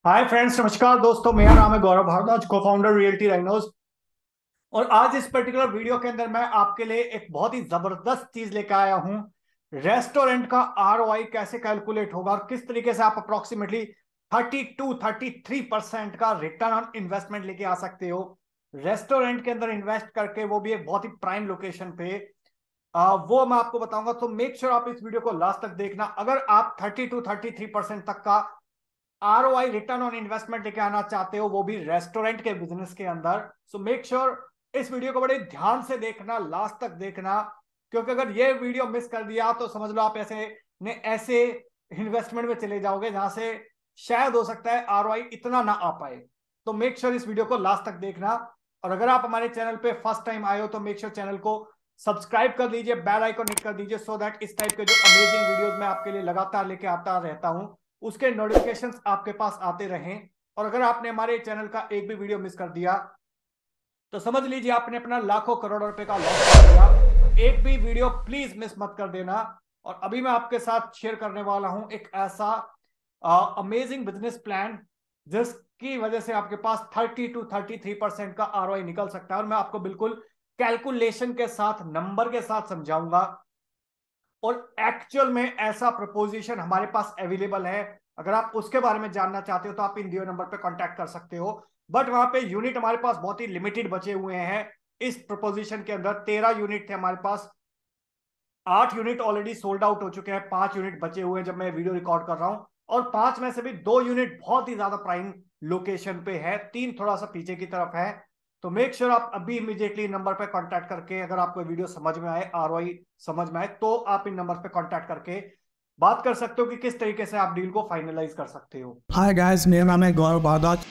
Hi friends, नमस्कार दोस्तों। मेरा नाम है गौरव भारद्वाज, को फाउंडर रियल्टी राइनोज। और आज इस पर्टिकुलर वीडियो के अंदर मैं आपके लिए एक बहुत ही जबरदस्त चीज लेकर आया हूं। रेस्टोरेंट का आरओआई कैसे कैलकुलेट होगा और किस तरीके से आप अप्रोक्सीमेटली 32-33% का रिटर्न ऑन इन्वेस्टमेंट लेके आ सकते हो रेस्टोरेंट के अंदर इन्वेस्ट करके, वो भी एक बहुत ही प्राइम लोकेशन पे। वो मैं आपको बताऊंगा। तो मेक श्योर आप इस वीडियो को लास्ट तक देखना। अगर आप 32-33% तक का आरओआई रिटर्न ऑन इन्वेस्टमेंट लेके आना चाहते हो, वो भी रेस्टोरेंट के बिजनेस के अंदर, सो मेक श्योर इस वीडियो को बड़े ध्यान से देखना, लास्ट तक देखना। क्योंकि अगर ये वीडियो मिस कर दिया तो समझ लो आप ऐसे इन्वेस्टमेंट में चले जाओगे जहां से शायद हो सकता है आरओआई इतना ना आ पाए। तो मेक श्योर इस वीडियो को लास्ट तक देखना। और अगर आप हमारे चैनल पे फर्स्ट टाइम आए हो तो मेक श्योर चैनल को सब्सक्राइब कर लीजिए, बेल आइकन हिट कर दीजिए, सो दैट इस टाइप के जो अमेजिंग वीडियोस मैं आपके लिए लगातार लेके आता रहता हूं उसके नोटिफिकेशंस आपके पास आते रहें। और अगर आपने हमारे चैनल का एक भी वीडियो मिस कर दिया तो समझ लीजिए आपने अपना लाखों करोड़ों रुपए का लॉस कर दिया। तो एक भी वीडियो प्लीज मिस मत कर देना। और अभी मैं आपके साथ शेयर करने वाला हूं एक ऐसा अमेजिंग बिजनेस प्लान जिसकी वजह से आपके पास 30-33% का आरओआई निकल सकता है। और मैं आपको बिल्कुल कैलकुलेशन के साथ, नंबर के साथ समझाऊंगा। और एक्चुअल में ऐसा प्रपोजिशन हमारे पास अवेलेबल है। अगर आप उसके बारे में जानना चाहते हो तो आप इन दिए नंबर पे कांटेक्ट कर सकते हो। बट वहां पे यूनिट हमारे पास बहुत ही लिमिटेड बचे हुए हैं। इस प्रपोजिशन के अंदर 13 यूनिट थे हमारे पास। 8 यूनिट ऑलरेडी सोल्ड आउट हो चुके हैं, 5 यूनिट बचे हुए हैं जब मैं वीडियो रिकॉर्ड कर रहा हूं। और 5 में से भी 2 यूनिट बहुत ही ज्यादा प्राइम लोकेशन पे है, 3 थोड़ा सा पीछे की तरफ है। तो मेक श्योर आप अभी इमीडिएटली नंबर पे कांटेक्ट करके, अगर आपको वीडियो समझ में आए, आरओआई समझ में आए, तो आप इन नंबर पे कांटेक्ट करके बात कर सकते हो कि किस तरीके से आप डील को फाइनलाइज कर सकते हो। हाय गाइस, मेरा नाम है गौरव भारद्वाज।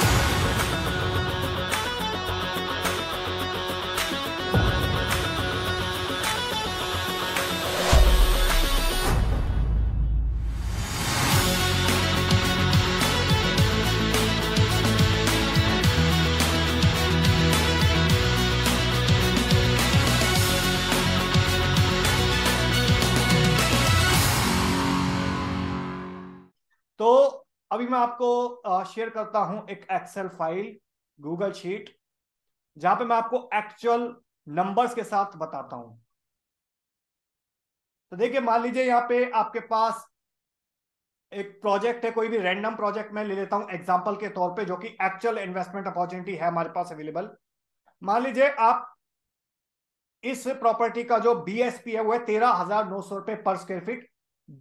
तो अभी मैं आपको शेयर करता हूं एक एक्सेल फाइल, गूगल शीट, जहां पे मैं आपको एक्चुअल नंबर्स के साथ बताता हूं। तो देखिए, मान लीजिए यहाँ पे आपके पास एक प्रोजेक्ट है, कोई भी रैंडम प्रोजेक्ट मैं ले लेता हूं एग्जांपल के तौर पे, जो कि एक्चुअल इन्वेस्टमेंट अपॉर्चुनिटी है हमारे पास अवेलेबल। मान लीजिए आप इस प्रॉपर्टी का जो बीएसपी है वो है 13,900 रुपए पर स्क्वायर फीट।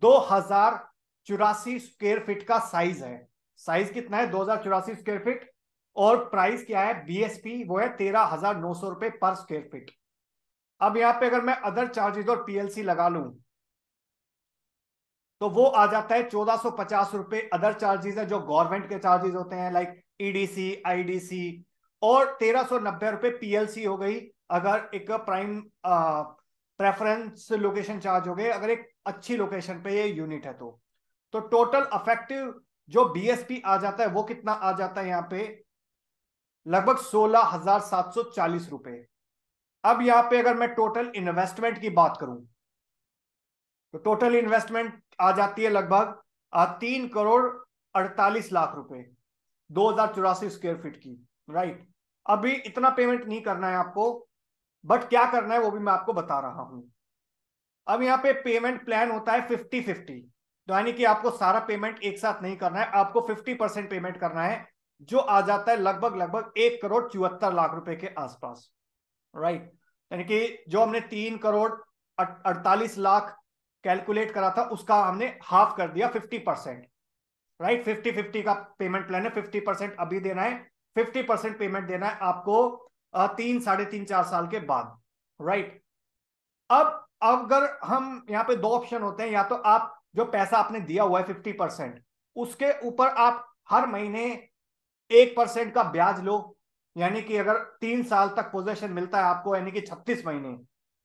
2,084 स्क्वायर फीट का साइज है। साइज कितना है? 2,084 स्क्वायर फीट। और प्राइस क्या है? बीएसपी वो है 13,900 रुपए पर स्क्वायर फीट। अब यहाँ पे अगर मैं अदर चार्जेस और पीएलसी लगा लूं तो वो आ जाता है 1,450 रुपए। अदर चार्जेस है जो गवर्नमेंट के चार्जेस होते हैं, लाइक ईडीसी, आईडीसी। और 1,390 रुपए पीएलसी हो गई, अगर एक प्राइम प्रेफरेंस लोकेशन चार्ज हो गए, अगर एक अच्छी लोकेशन पे ये यूनिट है तो टोटल अफेक्टिव जो बीएसपी आ जाता है वो कितना आ जाता है यहाँ पे? लगभग 16,740 रुपए। अब यहाँ पे अगर मैं टोटल इन्वेस्टमेंट की बात करूं तो टोटल इन्वेस्टमेंट आ जाती है लगभग 3,48,00,000 रुपए, 2,084 स्क्वायर फीट की। राइट। अभी इतना पेमेंट नहीं करना है आपको, बट क्या करना है वो भी मैं आपको बता रहा हूं। अब यहाँ पे पेमेंट प्लान होता है 50-50। तो यानी कि आपको सारा पेमेंट एक साथ नहीं करना है, आपको 50% पेमेंट करना है, जो आ जाता है लगभग लगभग 1,74,00,000 रुपए के आसपास। राइट। यानी कि जो हमने 3,48,00,000 कैलकुलेट करा था उसका हमने हाफ कर दिया, 50%। राइट। 50-50 का पेमेंट प्लान है, 50% अभी देना है, 50% पेमेंट देना है आपको 3, 3.5, 4 साल के बाद। राइट। अब अगर हम यहाँ पे दो ऑप्शन होते हैं, या तो आप जो पैसा आपने दिया हुआ है 50%, उसके ऊपर आप हर महीने 1% का ब्याज लो। यानी कि अगर 3 साल तक पोजेशन मिलता है आपको, यानी कि 36 महीने,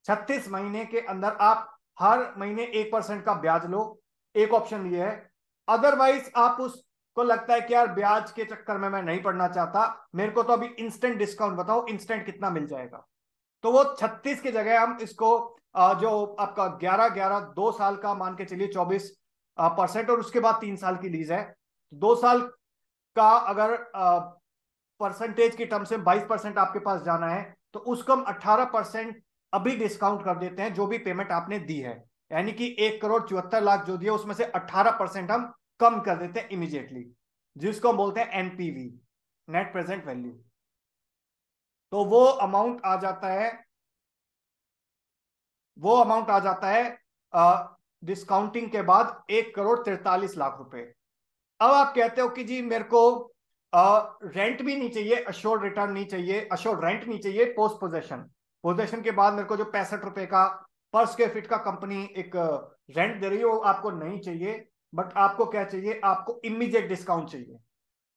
36 महीने के अंदर आप हर महीने 1% का ब्याज लो। एक ऑप्शन ये है। अदरवाइज आप उसको लगता है कि यार ब्याज के चक्कर में मैं नहीं पढ़ना चाहता, मेरे को तो अभी इंस्टेंट डिस्काउंट बताओ, इंस्टेंट कितना मिल जाएगा। तो वो 36 की जगह हम इसको जो आपका 11-11 2 साल का मान के चलिए 24%, और उसके बाद 3 साल की लीज है। 2 साल का अगर परसेंटेज की टर्म से 22% आपके पास जाना है तो उसको हम 18% अभी डिस्काउंट कर देते हैं जो भी पेमेंट आपने दी है। यानी कि 1,74,00,000 जो दिया उसमें से 18% हम कम कर देते हैं इमीडिएटली, जिसको हम बोलते हैं एनपीवी, नेट प्रेजेंट वैल्यू। तो वो अमाउंट आ जाता है डिस्काउंटिंग के बाद 1,43,00,000 रुपए। अब आप कहते हो कि जी मेरे को रेंट भी नहीं चाहिए, अश्योर्ड रिटर्न नहीं चाहिए, अश्योर्ड रेंट नहीं चाहिए, पोस्ट पोजेशन, पोजेशन के बाद मेरे को जो 65 रुपए का पर स्क्वायर फीट का कंपनी एक रेंट दे रही है वो आपको नहीं चाहिए, बट आपको क्या चाहिए, आपको इमीडिएट डिस्काउंट चाहिए।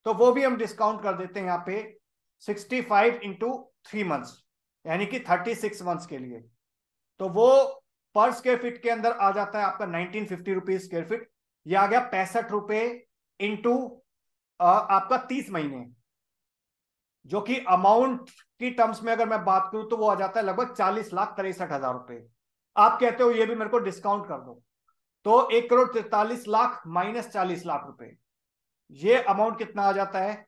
तो वो भी हम डिस्काउंट कर देते हैं यहाँ पे 65 इंटू 3 मंथ्स, यानी कि 36 मंथ्स के लिए। तो वो पर स्क्वायर फीट के अंदर आ जाता है आपका 1950 रुपीज स्क्वायर फीट। ये आ गया 65 रुपए इंटू आपका 30 महीने, जो कि अमाउंट की टर्म्स में अगर मैं बात करूं तो वो आ जाता है लगभग 40,63,000 रुपए। आप कहते हो ये भी मेरे को डिस्काउंट कर दो, तो 1,43,00,000 माइनस 40,00,000 रुपए, ये अमाउंट कितना आ जाता है,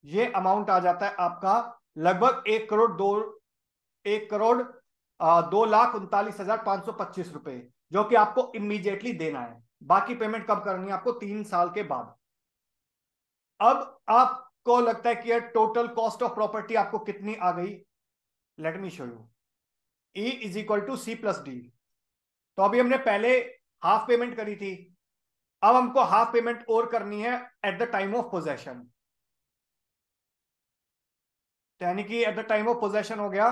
ये अमाउंट आ जाता है आपका लगभग 1,02,39,525 रुपए, जो कि आपको इमीडिएटली देना है। बाकी पेमेंट कब करनी है आपको, 3 साल के बाद। अब आपको लगता है कि यार टोटल कॉस्ट ऑफ प्रॉपर्टी आपको कितनी आ गई, let me show you. E is equal to C plus D. तो अभी हमने पहले हाफ पेमेंट करी थी, अब हमको हाफ पेमेंट और करनी है at the time of possession. यानी कि at the time of possession हो गया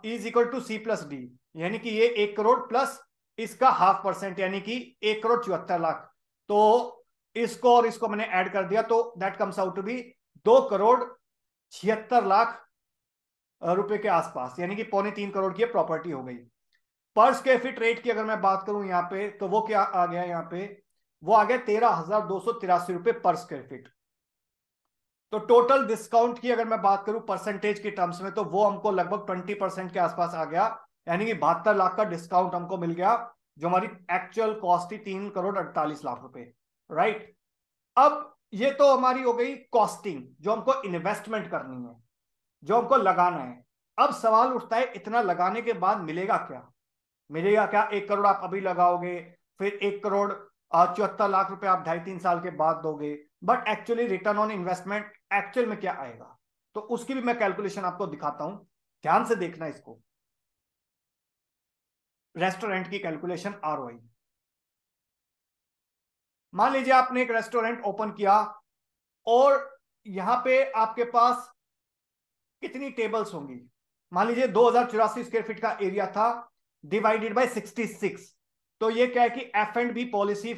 is equal to C plus D, यानी कि ये 1 करोड़ प्लस इसका 0.5% यानी कि 1,74,00,000। तो इसको और इसको मैंने ऐड कर दिया तो that comes out to be 2,76,00,000 रुपए के आसपास, यानी कि 2.25 करोड़ की प्रॉपर्टी हो गई। पर स्क्वायर फीट रेट की अगर मैं बात करूं यहाँ पे तो वो क्या आ गया, यहाँ पे वो आ गया 13,283 रुपए पर स्क्वायर फीट। तो टोटल डिस्काउंट की अगर मैं बात करूं परसेंटेज की टर्म्स में तो वो हमको लगभग 20% के आसपास आ गया, यानी कि 72 लाख का डिस्काउंट हमको मिल गया, जो हमारी एक्चुअल कॉस्ट थी 3,48,00,000 रुपए। राइट। अब ये तो हमारी हो गई कॉस्टिंग, जो हमको इन्वेस्टमेंट करनी है, जो हमको लगाना है। अब सवाल उठता है इतना लगाने के बाद मिलेगा क्या, मिलेगा क्या, 1 करोड़ आप अभी लगाओगे, फिर 1,74,00,000 रुपए आप 2.5-3 साल के बाद दोगे, but actually return on investment actual में क्या आएगा, तो उसकी भी मैं कैलकुलेशन आपको दिखाता हूं, ध्यान से देखना इसको। रेस्टोरेंट की कैलकुलेशन आरओआई। मान लीजिए आपने एक रेस्टोरेंट ओपन किया और यहां पे आपके पास कितनी टेबल्स होंगी, मान लीजिए 2,084 स्क्वायर फीट का एरिया था, डिवाइडेड बाय 66। तो ये क्या है कि F and B policy,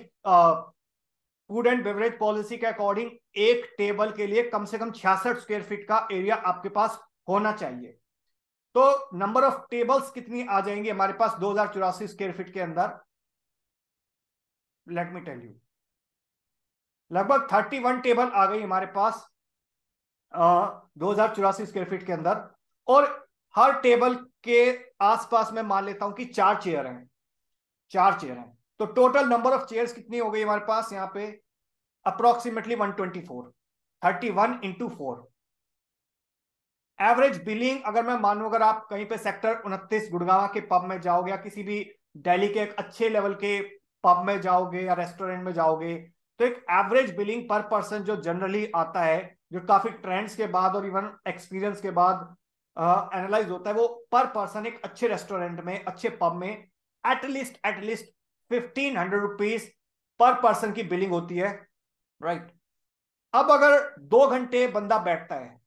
food and beverage policy के अकॉर्डिंग एक टेबल के लिए कम से कम 66 स्क्वायर फीट का एरिया आपके पास होना चाहिए। तो नंबर ऑफ टेबल्स कितनी आ जाएंगी हमारे पास 2,084 स्क्वायर फीट के अंदर, लेट मी टेल यू, लगभग 31 टेबल आ गई हमारे पास 2,084 स्क्वायर फीट के अंदर। और हर टेबल के आसपास मैं मान लेता हूं कि 4 चेयर हैं, 4 चेयर हैं, तो टोटल नंबर ऑफ चेयर्स कितनी हो गई हमारे पास यहाँ पे, अप्रोक्सीमेटली 124, 31 इंटू 4। एवरेज बिलिंग अगर मैं मानूं, अगर आप कहीं पे सेक्टर 29 गुड़गांव के पब में जाओगे या किसी भी दिल्ली के एक अच्छे लेवल के पब में जाओगे या रेस्टोरेंट में जाओगे, तो एक एवरेज बिलिंग पर पर्सन जो जनरली आता है, जो काफी ट्रेंड्स के बाद और इवन एक्सपीरियंस के बाद एनालाइज होता है, वो पर पर्सन एक अच्छे रेस्टोरेंट में, अच्छे पब में एटलीस्ट 1,500 रुपीज पर पर्सन की बिलिंग होती है। राइट। अब अगर 2 घंटे बंदा बैठता है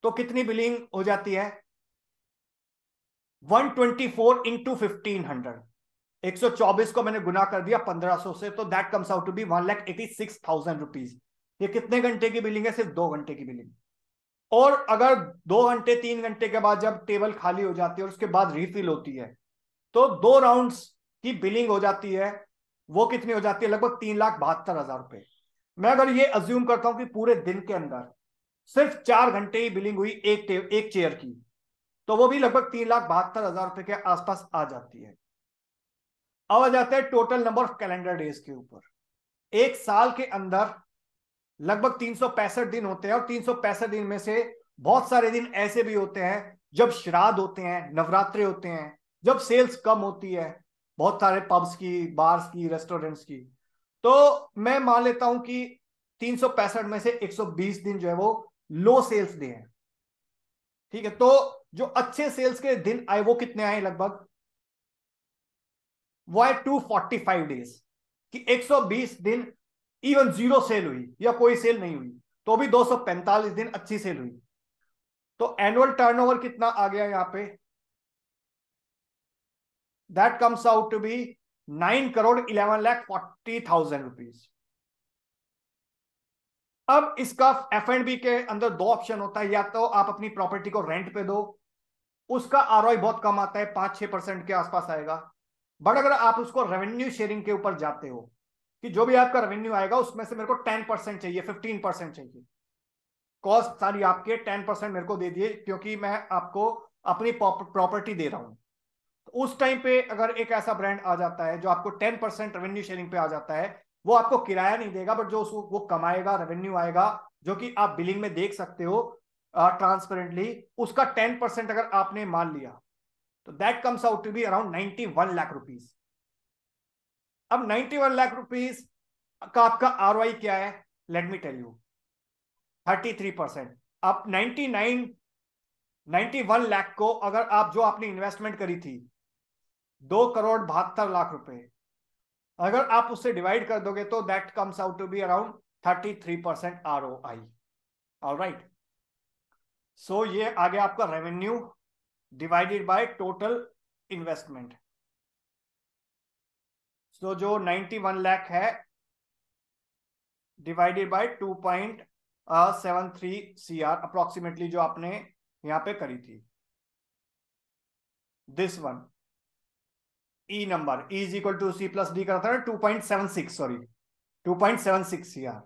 तो कितनी बिलिंग हो जाती है, 124 इंटू 1,500, 124 को मैंने गुना कर दिया 1,500 से, तो that comes out to be 1,86,000 rupees. ये कितने घंटे की बिलिंग है, सिर्फ 2 घंटे की बिलिंग। और अगर 2 घंटे 3 घंटे के बाद जब टेबल खाली हो जाती है और उसके बाद रिफिल होती है, तो 2 राउंड्स की बिलिंग हो जाती है, वो कितनी हो जाती है, लगभग 3,72,000 रुपए। मैं अगर ये अज्यूम करता हूं कि पूरे दिन के अंदर सिर्फ 4 घंटे ही बिलिंग हुई एक चेयर की, तो वो भी लगभग 3,72,000 रुपए के आसपास आ जाती है। अब आ जाता है total number of calendar days के ऊपर। एक साल के अंदर लगभग 365 दिन होते हैं, और 365 दिन में से बहुत सारे दिन ऐसे भी होते हैं जब श्राद्ध होते हैं, नवरात्रे होते हैं, जब सेल्स कम होती है बहुत सारे पब्स की, बार्स की, रेस्टोरेंट्स की। तो मैं मान लेता हूं कि 365 में से 120 दिन जो है वो लो सेल्स डे है। ठीक है, तो जो अच्छे सेल्स के दिन आए वो कितने आए लगभग, वो है 245 डेज, कि 120 दिन इवन जीरो सेल हुई या कोई सेल नहीं हुई, तो भी 245 दिन अच्छी सेल हुई। तो एनुअल टर्नओवर कितना आ गया यहां पे, that comes out to be 9,11,40,000 rupees. अब इसका F&B के अंदर दो ऑप्शन होता है, या तो आप अपनी प्रॉपर्टी को रेंट पे दो, उसका ROI बहुत कम आता है, 5-6% के आसपास आएगा। बट अगर आप उसको रेवेन्यू शेयरिंग के ऊपर जाते हो कि जो भी आपका रेवेन्यू आएगा उसमें से मेरे को 10% चाहिए, 15% चाहिए, कॉस्ट सारी आपके 10% मेरे को दे दिए क्योंकि मैं आपको अपनी प्रॉपर्टी दे रहा हूं। तो उस टाइम पे अगर एक ऐसा ब्रांड आ जाता है जो आपको 10% रेवेन्यू शेयरिंग पे आ जाता है, वो आपको किराया नहीं देगा, बट जो वो कमाएगा, रेवेन्यू आएगा, जो कि आप बिलिंग में देख सकते हो ट्रांसपेरेंटली, उसका 10% अगर आपने मान लिया तो that comes out to be around 91 lakh rupees. अब 91 लाख रुपीज का आपका ROI क्या है, लेट मी टेल यू, 33%। अब 91 लाख को अगर आप, जो आपने इन्वेस्टमेंट करी थी 2,72 लाख रुपए, अगर आप उससे डिवाइड कर दोगे तो that comes out to be around 33% ROI। Alright, so ये आ गया आपका revenue divided by total investment. So जो 91 लाख है डिवाइडेड बाय 2.73 CR अप्रोक्सीमेटली जो आपने यहां पे करी थी, this one E number is equal to C plus D करता है 2.76, सॉरी 2.76 CR।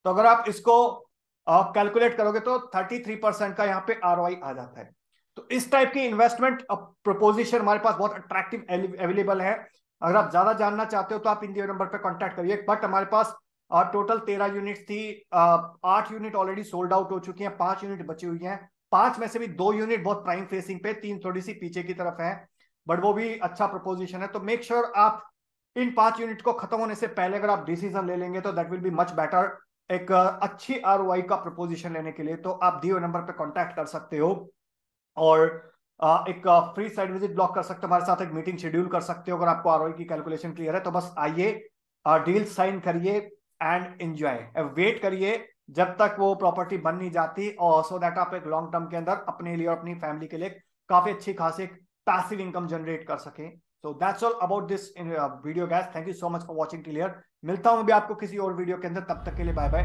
तो अगर आप इसको कैलकुलेट करोगे तो 33% का यहाँ पे ROI आ जाता है। तो इस टाइप की इन्वेस्टमेंट प्रोपोजिशन हमारे पास बहुत अट्रैक्टिव अवेलेबल है। अगर आप ज्यादा जानना चाहते हो तो आप इन दिए नंबर पे कांटेक्ट करिए। बट हमारे पास टोटल 13 यूनिट थी, 8 यूनिट ऑलरेडी सोल्ड आउट हो चुकी हैं, 5 यूनिट बची हुई हैं। 5 में से भी 2 यूनिट बहुत प्राइम फेसिंग पे, 3 थोड़ी सी पीछे की तरफ है, बट वो भी अच्छा प्रोपोजिशन है। तो मेक श्योर आप इन 5 यूनिट को खत्म होने से पहले अगर आप डिसीजन ले लेंगे तो that will be much better, एक अच्छी ROI का प्रपोजिशन लेने के लिए। तो आप दिए नंबर पे कांटेक्ट कर सकते हो और एक फ्री साइट विजिट ब्लॉक कर सकते हो, हमारे साथ एक मीटिंग शेड्यूल कर सकते हो। अगर आपको ROI की कैलकुलेशन क्लियर है तो बस आइए, डील साइन करिए एंड एंजॉय, वेट करिए जब तक वो प्रॉपर्टी बन नहीं जाती, और सो दैट आप एक लॉन्ग टर्म के अंदर अपने लिए और अपनी फैमिली के लिए काफी अच्छी खासी पैसिव इनकम जनरेट कर सके। So that's all about this video guys, thank you so much for watching till here. मिलता हूं मैं भी आपको किसी और वीडियो के अंदर, तब तक के लिए बाय बाय।